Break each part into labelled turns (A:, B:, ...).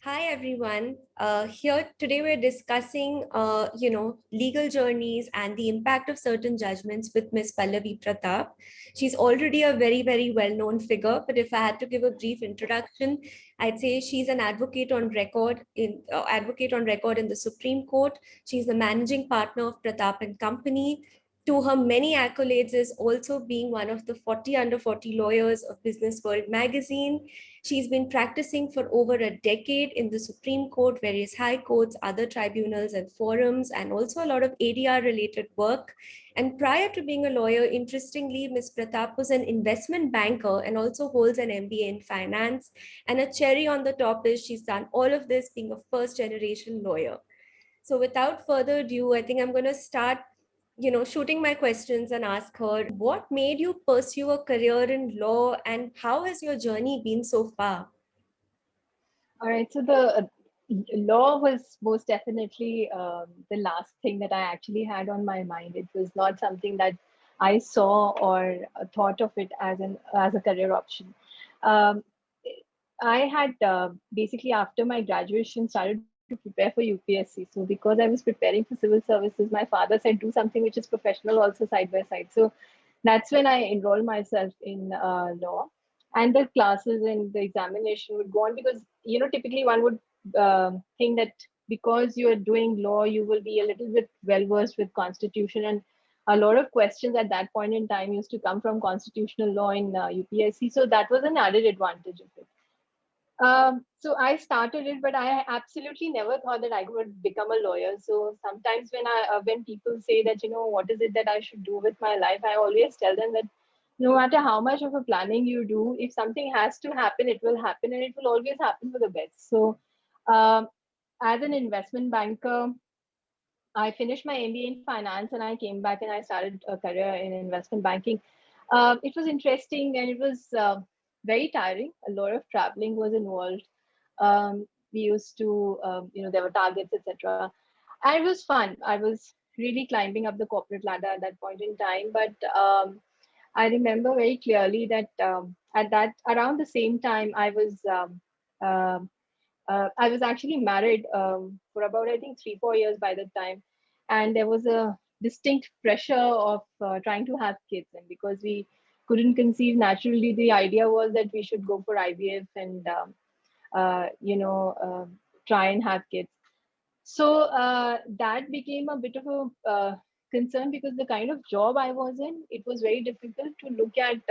A: Hi everyone. Here today we're discussing, legal journeys and the impact of certain judgments with Miss Pallavi Pratap. She's already a very, very well-known figure, but if I had to give a brief introduction, I'd say she's an advocate on record in the Supreme Court. She's the managing partner of Pratap and Company. To her many accolades is also being one of the 40 under 40 lawyers of Business World magazine. She's been practicing for over a decade in the Supreme Court, various high courts, other tribunals and forums, and also a lot of ADR related work. And prior to being a lawyer, interestingly, Ms. Pratap was an investment banker and also holds an MBA in finance. And a cherry on the top is she's done all of this being a first generation lawyer. So without further ado, I think I'm going to start shooting my questions and ask her, what made you pursue a career in law and how has your journey been so far?
B: All right, so the law was most definitely the last thing that I actually had on my mind. It was not something that I saw or thought of it as a career option. Um, I had basically after my graduation started to prepare for UPSC. So because I was preparing for civil services, my father said do something which is professional also side by side. So that's when I enrolled myself in law, and the classes and the examination would go on because typically one would think that because you are doing law you will be a little bit well versed with constitution, and a lot of questions at that point in time used to come from constitutional law in UPSC, so that was an added advantage of it. So I started it, but I absolutely never thought that I would become a lawyer. So sometimes when people say that what is it that I should do with my life, I always tell them that no matter how much of a planning you do, if something has to happen, it will happen, and it will always happen for the best. So, um, as an investment banker, I finished my MBA in finance, and I came back and I started a career in investment banking. It was interesting and it was very tiring. A lot of traveling was involved. We used to, there were targets, etc. And it was fun. I was really climbing up the corporate ladder at that point in time. But I remember very clearly that at that around the same time, um, I was actually married for about, I think, 3, 4 years by the time, and there was a distinct pressure of trying to have kids, and because we couldn't conceive naturally, the idea was that we should go for IVF and uh, you know uh, try and have kids. So that became a bit of a concern because the kind of job I was in, it was very difficult to look at.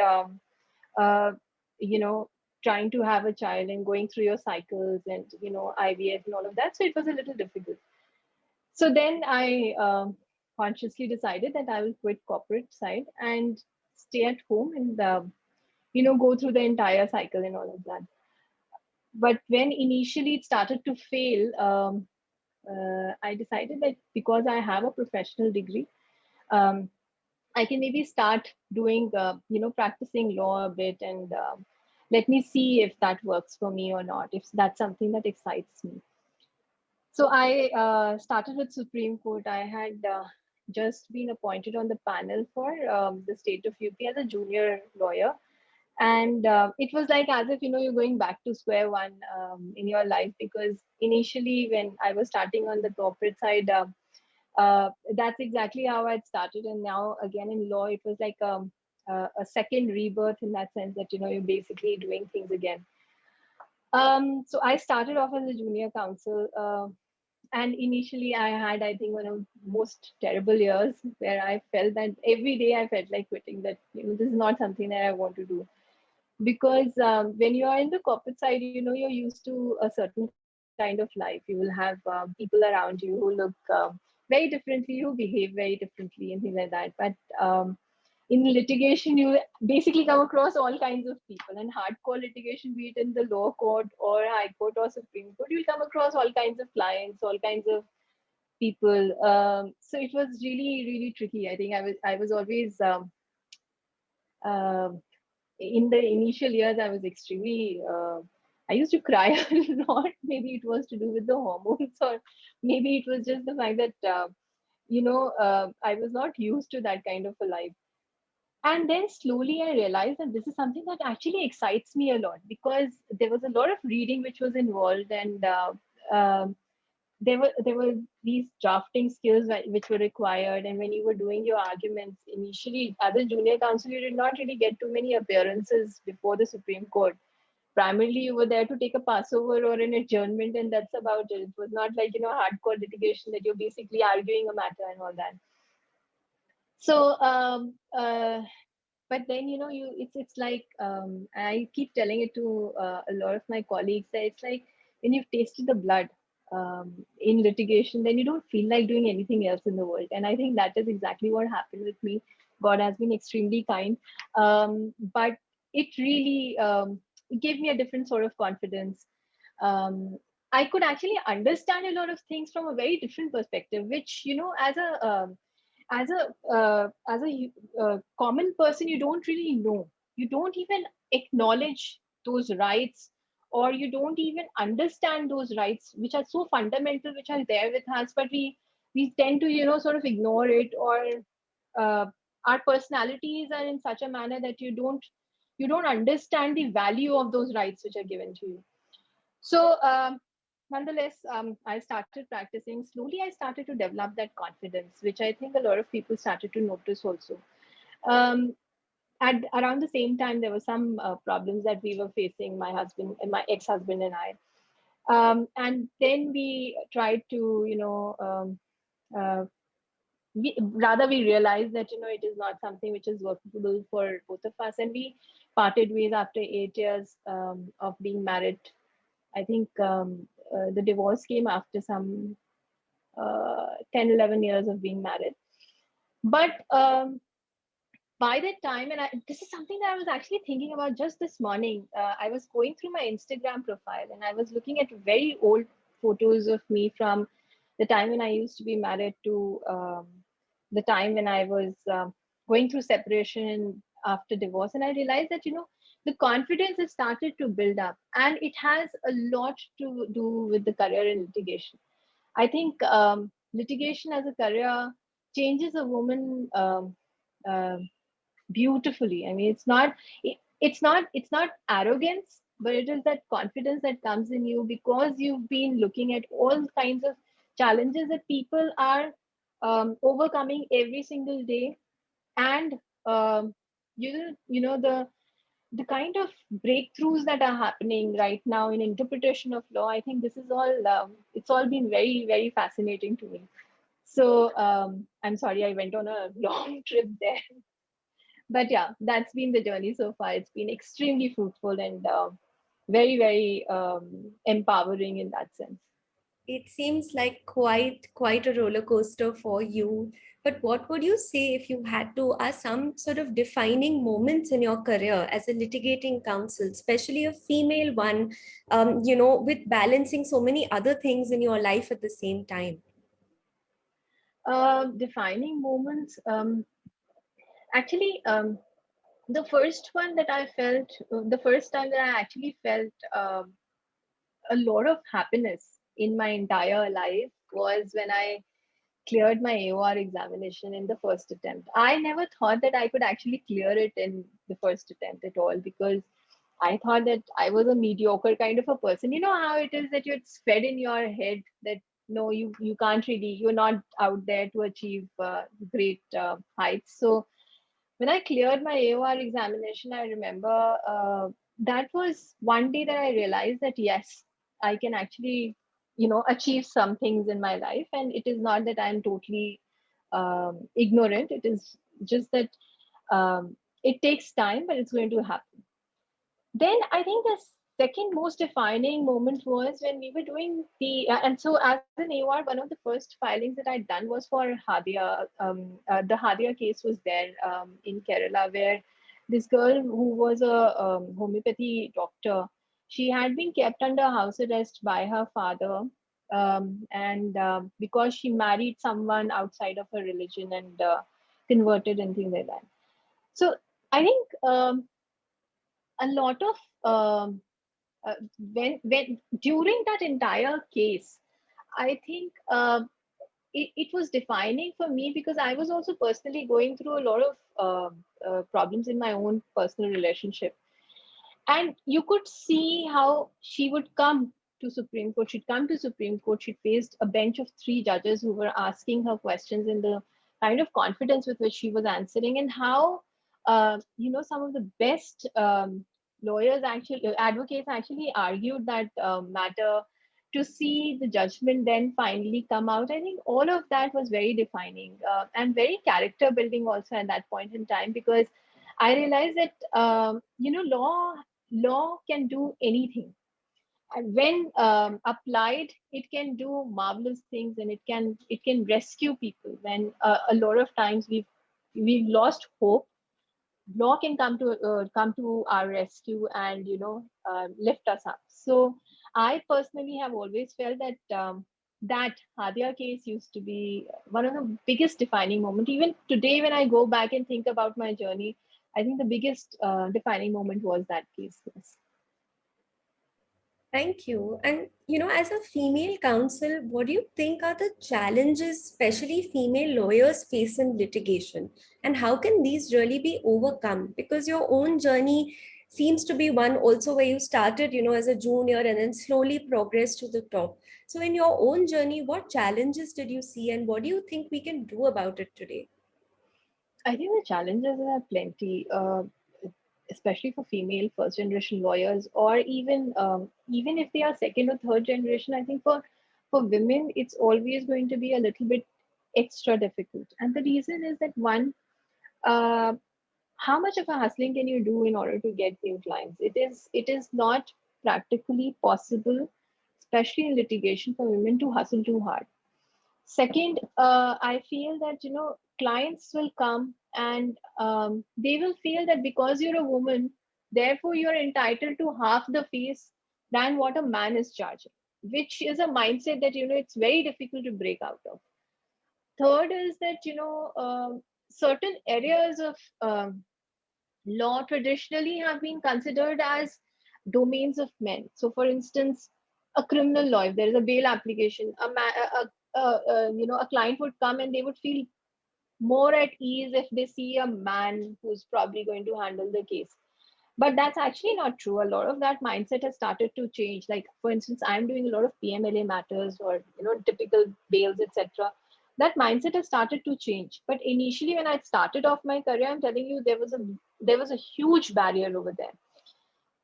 B: Uh, you know, Trying to have a child and going through your cycles and IVF and all of that. So it was a little difficult. So then I consciously decided that I will quit corporate side and stay at home and go through the entire cycle and all of that. But when initially it started to fail, I decided that because I have a professional degree, um, I can maybe start doing, practicing law a bit, and let me see if that works for me or not, if that's something that excites me. So I started with Supreme Court. I had just been appointed on the panel for the state of UP as a junior lawyer. And it was like as if, you're going back to square one in your life, because initially when I was starting on the corporate side, that's exactly how I'd started. And now again in law, it was like a second rebirth in that sense that, you're basically doing things again. So I started off as a junior counsel. And initially I had, I think, one of the most terrible years where I felt that every day I felt like quitting, that, this is not something that I want to do. Because when you are in the corporate side, you're used to a certain kind of life. You will have people around you who look very differently, who behave very differently, and things like that. But in litigation, you basically come across all kinds of people. And hardcore litigation, be it in the lower court or high court or Supreme Court, you'll come across all kinds of clients, all kinds of people. So it was really, really tricky. I think I was always um in the initial years, I was extremely, I used to cry a lot. Maybe it was to do with the hormones, or maybe it was just the fact that, I was not used to that kind of a life. And then slowly I realized that this is something that actually excites me a lot, because there was a lot of reading which was involved, and um, there were these drafting skills which were required. And when you were doing your arguments initially, as a junior counsel, you did not really get too many appearances before the Supreme Court. Primarily, you were there to take a passover or an adjournment, and that's about it. It was not like, hardcore litigation that you're basically arguing a matter and all that. So, but then, it's like, I keep telling it to a lot of my colleagues, that it's like when you've tasted the blood in litigation, then you don't feel like doing anything else in the world. And I think that is exactly what happened with me. God has been extremely kind, but it really it gave me a different sort of confidence. um, I could actually understand a lot of things from a very different perspective, which, as a common person, you don't really know. You don't even acknowledge those rights, or you don't even understand those rights, which are so fundamental, which are there with us, but we tend to, sort of ignore it, or uh, our personalities are in such a manner that you don't understand the value of those rights which are given to you. So, nonetheless, I started practicing. Slowly, I started to develop that confidence, which I think a lot of people started to notice also. Um, at around the same time, there were some problems that we were facing, my husband and my ex-husband and I. And then we tried to, uh, we realized that, it is not something which is workable for both of us, and we parted ways after 8 years of being married. I think the divorce came after some 10, 11 years of being married. But by that time, and this is something that I was actually thinking about just this morning. I was going through my Instagram profile, and I was looking at very old photos of me from the time when I used to be married to the time when I was going through separation after divorce. And I realized that, the confidence has started to build up, and it has a lot to do with the career in litigation. I think litigation as a career changes a woman uh, beautifully. I mean, it's not arrogance, but it is that confidence that comes in you, because you've been looking at all kinds of challenges that people are overcoming every single day. And the kind of breakthroughs that are happening right now in interpretation of law, I think this is all it's all been very, very fascinating to me. So I'm sorry I went on a long trip there, but yeah, that's been the journey so far. It's been extremely fruitful and very, very empowering in that sense.
A: It seems like quite a roller coaster for you. But what would you say if you had to ask some sort of defining moments in your career as a litigating counsel, especially a female one, with balancing so many other things in your life at the same time?
B: Defining moments. Actually, the first one that I felt, the first time that I actually felt a lot of happiness in my entire life was when I cleared my AOR examination in the first attempt. I never thought that I could actually clear it in the first attempt at all, because I thought that I was a mediocre kind of a person. You know how it is that it's fed in your head that no, you can't really, you're not out there to achieve great heights. So when I cleared my AOR examination, I remember that was one day that I realized that yes, I can actually, achieve some things in my life, and it is not that I'm totally ignorant. It is just that it takes time, but it's going to happen. Then I think the second most defining moment was when we were doing and so as an AOR, one of the first filings that I'd done was for Hadia. The Hadia case was there in Kerala, where this girl who was a homeopathy doctor, she had been kept under house arrest by her father. And because she married someone outside of her religion and converted and things like that. So I think a lot of when during that entire case, I think it was defining for me because I was also personally going through a lot of problems in my own personal relationship. And you could see how she would come to Supreme Court. She'd come to Supreme Court. She faced a bench of three judges who were asking her questions in the kind of confidence with which she was answering, and how some of the best lawyers actually advocates actually argued that matter to see the judgment then finally come out. I think all of that was very defining and very character building also at that point in time, because I realized that law can do anything, and when applied it can do marvelous things, and it can rescue people when a lot of times we've lost hope. Law can come to our rescue and lift us up. So I personally have always felt that that Hadia case used to be one of the biggest defining moment. Even today when I go back and think about my journey, I think the biggest defining moment was that case. Yes.
A: Thank you. And, as a female counsel, what do you think are the challenges, especially female lawyers face in litigation? And how can these really be overcome? Because your own journey seems to be one also where you started, as a junior and then slowly progressed to the top. So in your own journey, what challenges did you see and what do you think we can do about it today?
B: I think the challenges are plenty, especially for female first generation lawyers, or even if they are second or third generation. I think for women, it's always going to be a little bit extra difficult. And the reason is that one, uh, how much of a hustling can you do in order to get new clients? It is not practically possible, especially in litigation, for women to hustle too hard. Second, I feel that clients will come and they will feel that because you're a woman, therefore you're entitled to half the fees than what a man is charging, which is a mindset that it's very difficult to break out of. Third is that certain areas of law traditionally have been considered as domains of men. So, for instance, a criminal law, if there is a bail application, a client would come and they would feel more at ease if they see a man who's probably going to handle the case. But that's actually not true. A lot of that mindset has started to change. Like, for instance, I'm doing a lot of PMLA matters or typical bails, etc. That mindset has started to change. But initially, when I started off my career, I'm telling you, there was a huge barrier over there.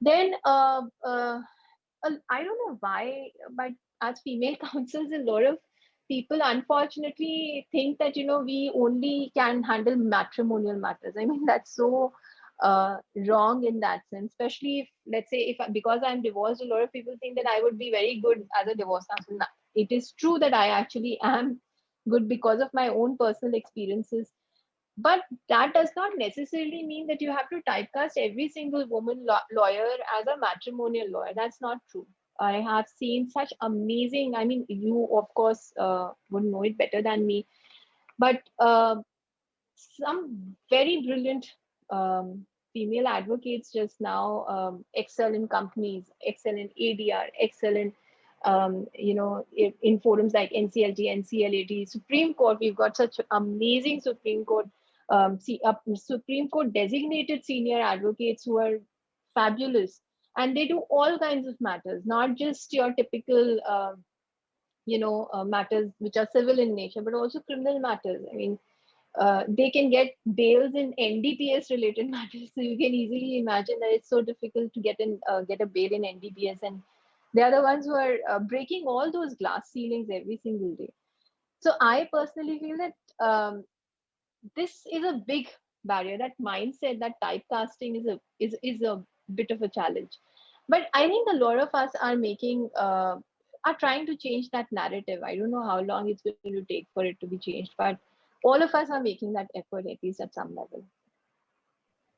B: Then I don't know why, but as female counsels, a lot of people unfortunately think that we only can handle matrimonial matters. I mean, that's so wrong in that sense. Especially if, let's say, if because I'm divorced, a lot of people think that I would be very good as a divorce counsel. It is true that I actually am good because of my own personal experiences, but that does not necessarily mean that you have to typecast every single woman lawyer as a matrimonial lawyer. That's not true. I have seen such amazing, I mean, you of course would know it better than me, but some very brilliant female advocates just now excel in companies, excel in ADR, excel in in forums like NCLT, NCLAT, Supreme Court. We've got such amazing Supreme Court, Supreme Court designated senior advocates who are fabulous, and they do all kinds of matters, not just your typical matters which are civil in nature, but also criminal matters. I mean, they can get bails in NDPS related matters. So you can easily imagine that it's so difficult to get a bail in NDPS, and they are the ones who are breaking all those glass ceilings every single day. So I personally feel that this is a big barrier. That mindset, that typecasting is a bit of a challenge. But I think a lot of us are trying to change that narrative. I don't know how long it's going to take for it to be changed, but all of us are making that effort, at least at some level.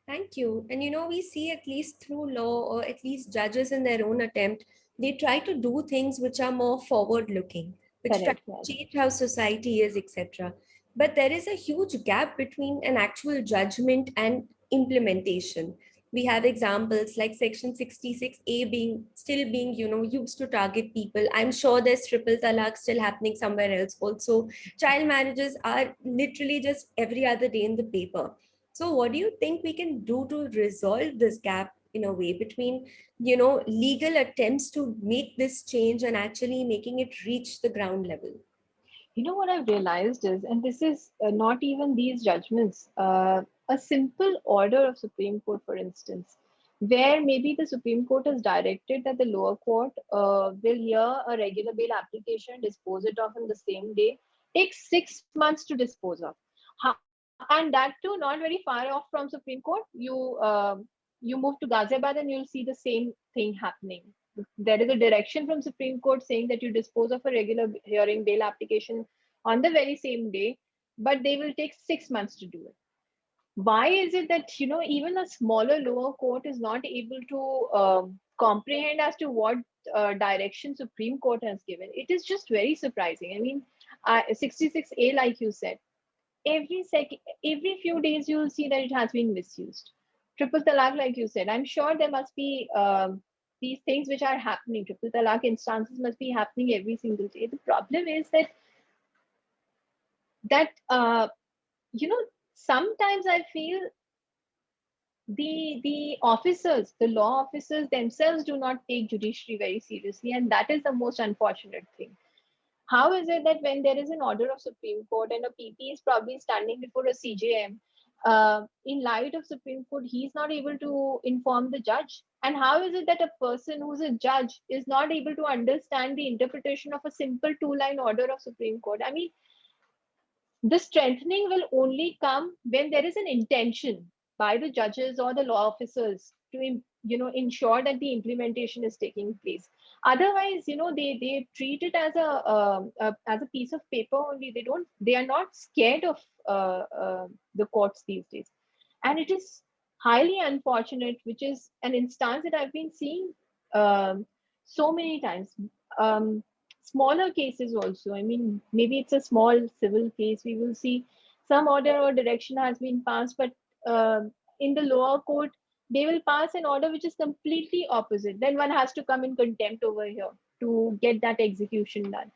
A: Thank you. And we see at least through law or at least judges in their own attempt, they try to do things which are more forward looking, which try
B: Correct.
A: to
B: Yes.
A: change how society is, etc. But there is a huge gap between an actual judgment and implementation. We have examples like Section 66A being used to target people. I'm sure there's triple talaq still happening somewhere else. Also, child marriages are literally just every other day in the paper. So what do you think we can do to resolve this gap in a way between, legal attempts to make this change and actually making it reach the ground level?
B: You know what I've realized is, and this is not even these judgments, a simple order of Supreme Court, for instance, where maybe the Supreme Court has directed that the lower court will hear a regular bail application, dispose it of in the same day, takes 6 months to dispose of. And that too, not very far off from Supreme Court. You move to Ghaziabad and you'll see the same thing happening. There is a direction from Supreme Court saying that you dispose of a regular hearing bail application on the very same day, but they will take 6 months to do it. Why is it that even a smaller lower court is not able to comprehend as to what direction Supreme Court has given? It is just very surprising. I mean, 66A, like you said, every few days you will see that it has been misused. Triple talaq, like you said, I'm sure there must be these things which are happening. Triple talaq instances must be happening every single day. The problem is that sometimes I feel the officers, the law officers themselves do not take judiciary very seriously, and that is the most unfortunate thing. How is it that when there is an order of Supreme Court and a PP is probably standing before a CJM, in light of Supreme Court, he's not able to inform the judge? And how is it that a person who's a judge is not able to understand the interpretation of a simple two-line order of Supreme Court? I mean, the strengthening will only come when there is an intention by the judges or the law officers to ensure that the implementation is taking place. Otherwise, they treat it as a piece of paper only. They are not scared of the courts these days, and it is highly unfortunate, which is an instance that I've been seeing so many times. Smaller cases also. I mean, maybe it's a small civil case. We will see some order or direction has been passed, but in the lower court, they will pass an order which is completely opposite. Then one has to come in contempt over here to get that execution done.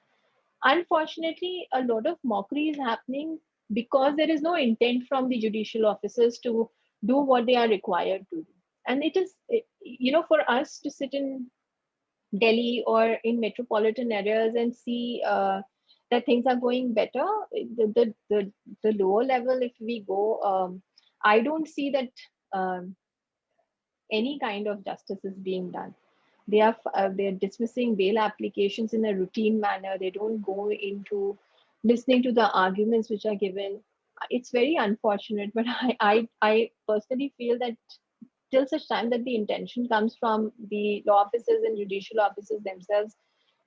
B: Unfortunately, a lot of mockery is happening because there is no intent from the judicial officers to do what they are required to do. And it is, for us to sit in Delhi or in metropolitan areas and see that things are going better, the lower level, if we go, I don't see that any kind of justice is being done. They're dismissing bail applications in a routine manner. They don't go into listening to the arguments which are given. It's very unfortunate, but I personally feel that till such time that the intention comes from the law officers and judicial officers themselves,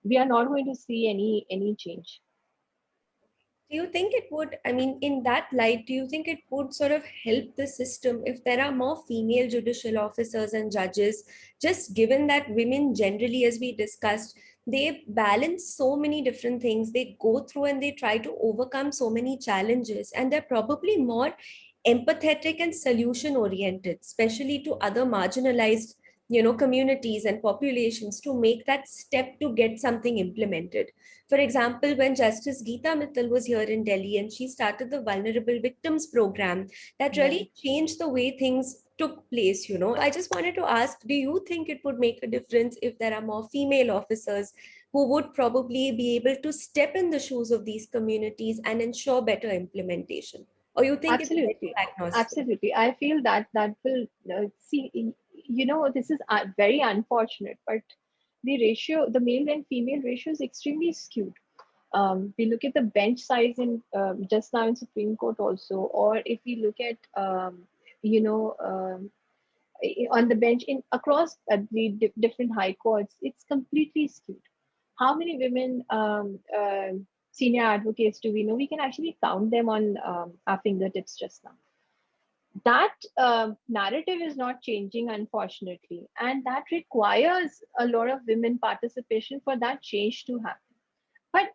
B: we are not going to see any change.
A: Do you think it would, I mean, in that light, do you think it would sort of help the system if there are more female judicial officers and judges, just given that women generally, as we discussed, they balance so many different things, they go through and they try to overcome so many challenges, and they're probably more empathetic and solution oriented, especially to other marginalized communities and populations, to make that step to get something implemented. For example, when Justice Geeta Mittal was here in Delhi and she started the Vulnerable Victims Program, that really changed the way things took place. I just wanted to ask, do you think it would make a difference if there are more female officers who would probably be able to step in the shoes of these communities and ensure better implementation? Or you think it's
B: Absolutely,
A: agnostic?
B: absolutely. I feel that will see. This is very unfortunate, but the male and female ratio is extremely skewed. We look at the bench size in just now in Supreme Court also, or if we look at on the bench in across the different high courts, it's completely skewed. How many women senior advocates do we know? We can actually count them on our fingertips just now. That narrative is not changing, unfortunately, and that requires a lot of women participation for that change to happen. But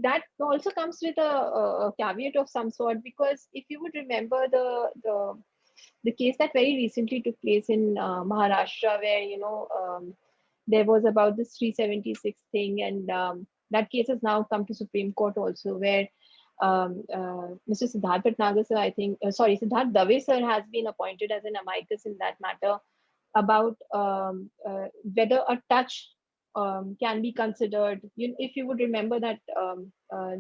B: that also comes with a caveat of some sort, because if you would remember the the case that very recently took place in Maharashtra, where there was about this 376 thing, and that case has now come to Supreme Court also, where Mr. Siddharth Bhatnagar sir, Siddharth Dave sir has been appointed as an amicus in that matter about whether a touch can be considered. If you would remember that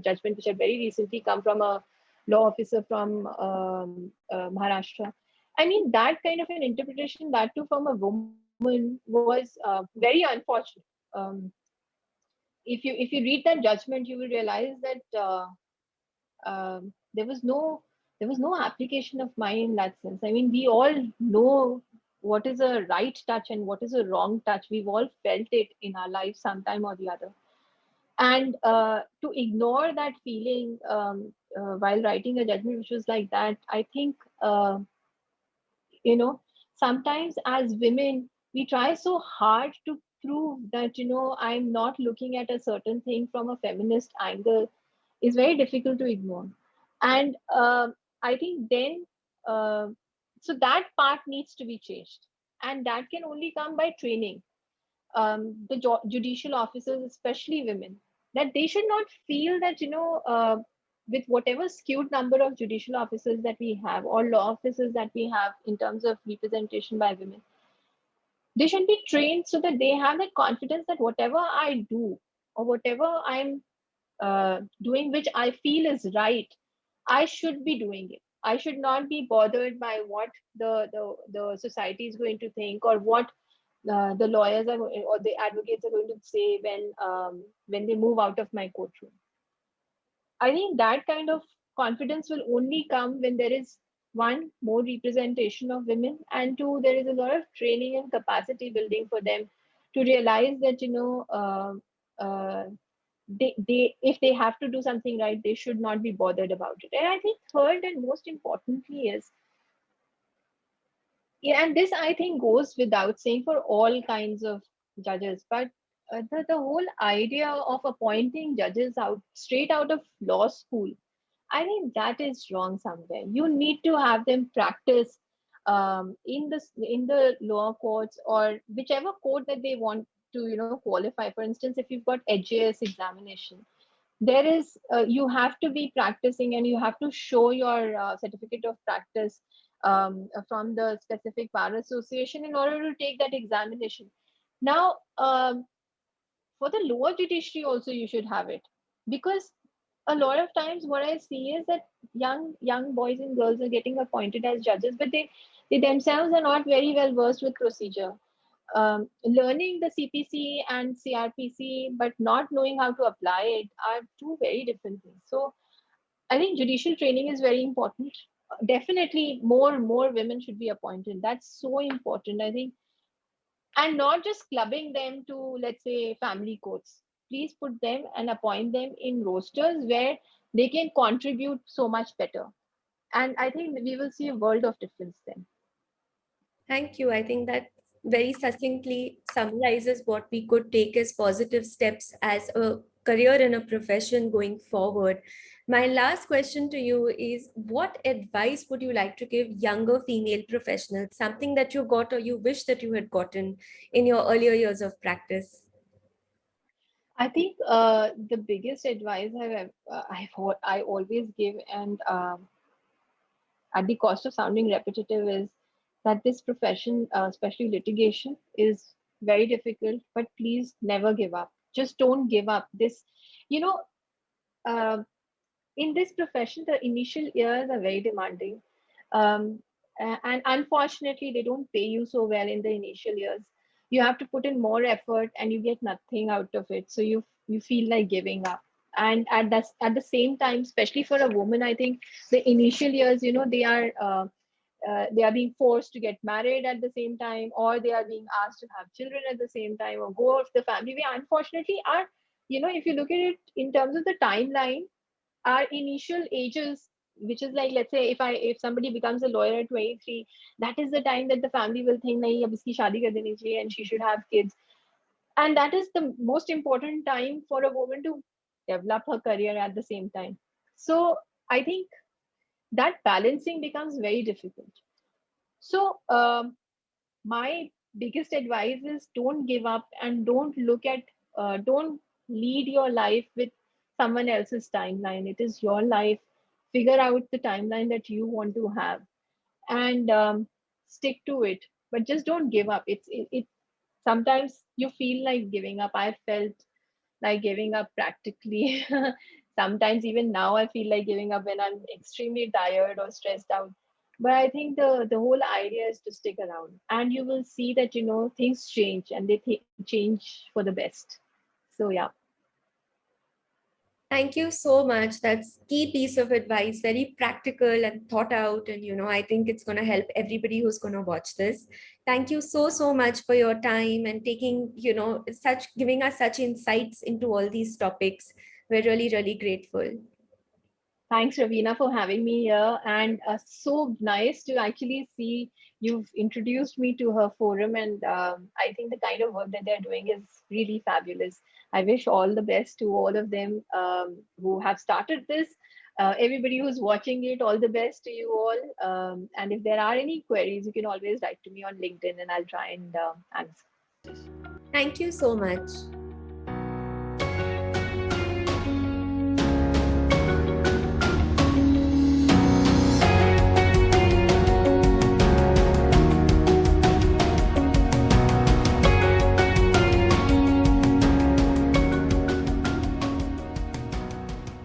B: judgment, which had very recently come from a law officer from Maharashtra. I mean, that kind of an interpretation, that too from a woman, was very unfortunate. If you read that judgment, you will realize that there was no application of mine in that sense. I mean, we all know what is a right touch and what is a wrong touch. We've all felt it in our life sometime or the other. And to ignore that feeling while writing a judgment which was like that, I think sometimes as women we try so hard to prove that I'm not looking at a certain thing from a feminist angle, is very difficult to ignore. And I think then so that part needs to be changed, and that can only come by training the judicial officers, especially women, that they should not feel that with whatever skewed number of judicial officers that we have or law officers that we have in terms of representation by women, they should be trained so that they have that confidence that whatever I do or whatever I'm doing which I feel is right, I should be doing it. I should not be bothered by what the society is going to think, or what the lawyers are or the advocates are going to say when they move out of my courtroom. I think that kind of confidence will only come when there is, one, more representation of women, and two, there is a lot of training and capacity building for them to realize that they if they have to do something right, they should not be bothered about it. And I think third and most importantly is, yeah, and this I think goes without saying for all kinds of judges, but the whole idea of appointing judges out straight out of law school, I think that is wrong somewhere. You need to have them practice in the lower courts or whichever court that they want to qualify. For instance, if you've got HJS examination, there is you have to be practicing and you have to show your certificate of practice from the specific bar association in order to take that examination. Now, for the lower judiciary also you should have it, because a lot of times what I see is that young boys and girls are getting appointed as judges, but they themselves are not very well versed with procedure. Learning the CPC and CRPC but not knowing how to apply it are two very different things. So I think judicial training is very important. Definitely more women should be appointed. That's so important, I think. And not just clubbing them to, let's say, family courts. Please put them and appoint them in rosters where they can contribute so much better. And I think we will see a world of difference then.
A: Thank you. I think that very succinctly summarizes what we could take as positive steps as a career in a profession going forward. My last question to you is, what advice would you like to give younger female professionals, something that you got or you wish that you had gotten in your earlier years of practice?
B: I think the biggest advice I always give, and at the cost of sounding repetitive, is that this profession, especially litigation, is very difficult. But please never give up. Just don't give up. You know, uh, in this profession, the initial years are very demanding. And unfortunately, they don't pay you so well in the initial years. You have to put in more effort and you get nothing out of it. So you feel like giving up. And at the same time, especially for a woman, I think the initial years, they are being forced to get married at the same time, or they are being asked to have children at the same time, or go off the family. We unfortunately are, if you look at it in terms of the timeline, our initial ages, which is like, let's say if somebody becomes a lawyer at 23, that is the time that the family will think, nahi, ab iski shaadi kar deni chahiye and she should have kids. And that is the most important time for a woman to develop her career at the same time. So I think that balancing becomes very difficult. So my biggest advice is don't give up, and don't lead your life with someone else's timeline. It is your life. Figure out the timeline that you want to have, and stick to it. But just don't give up. It sometimes you feel like giving up. I felt like giving up practically. Sometimes even now I feel like giving up when I'm extremely tired or stressed out. But I think the whole idea is to stick around, and you will see that things change, and they change for the best. So yeah.
A: Thank you so much. That's key piece of advice, very practical and thought out. And, I think it's going to help everybody who's going to watch this. Thank you so, so much for your time and taking, giving us such insights into all these topics. We're really, really grateful.
B: Thanks, Ravina, for having me here. And so nice to actually see you've introduced me to her forum. And I think the kind of work that they're doing is really fabulous. I wish all the best to all of them who have started this. Everybody who's watching it, all the best to you all. And if there are any queries, you can always write to me on LinkedIn, and I'll try and answer.
A: Thank you so much.